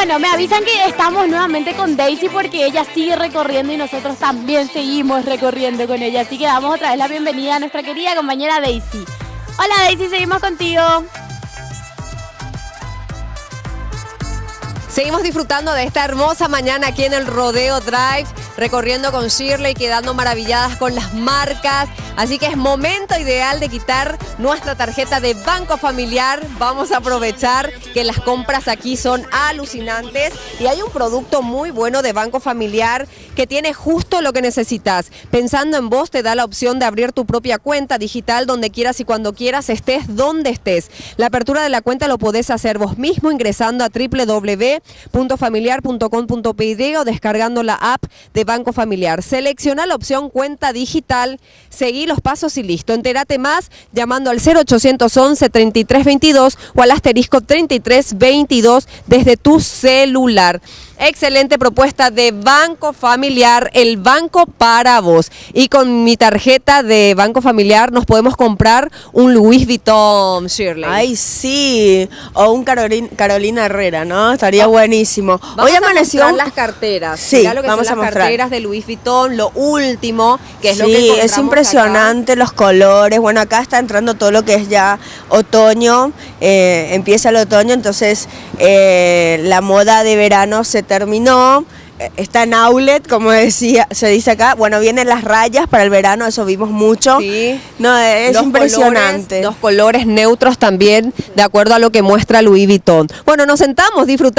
bueno, me avisan que estamos nuevamente con Daisy porque ella sigue recorriendo y nosotros también seguimos recorriendo con ella. Así que damos otra vez la bienvenida a nuestra querida compañera Daisy. Hola Daisy, seguimos contigo. Seguimos disfrutando de esta hermosa mañana aquí en el Rodeo Drive, recorriendo con Shirley, quedando maravilladas con las marcas. Así que es momento ideal de quitar nuestra tarjeta de Banco Familiar. Vamos a aprovechar que las compras aquí son alucinantes y hay un producto muy bueno de Banco Familiar que tiene justo lo que necesitas. Pensando en vos, te da la opción de abrir tu propia cuenta digital donde quieras y cuando quieras, estés donde estés. La apertura de la cuenta lo podés hacer vos mismo ingresando a www.familiar.com.py o descargando la app de Banco Familiar. Selecciona la opción cuenta digital, seguí los pasos y listo. Entérate más llamando al 0811 3322 o al asterisco 3322 desde tu celular. Excelente propuesta de Banco Familiar, el banco para vos. Y con mi tarjeta de Banco Familiar nos podemos comprar un Louis Vuitton, Shirley. Ay, sí. O un Carolina Herrera, ¿no? Estaría buenísimo. Hoy amaneció las carteras. Sí, mirá lo que vamos son a las mostrar. carteras de Louis Vuitton, lo último, que es Sí, lo que encontramos es impresionante los colores. Bueno, acá está entrando todo lo que es ya otoño. Empieza el otoño, entonces la moda de verano se terminó. Está en outlet, como se dice acá. Bueno, vienen las rayas para el verano, eso vimos mucho. Sí. No, es impresionante. Los colores neutros también, de acuerdo a lo que muestra Louis Vuitton. Bueno, nos sentamos, disfrutamos.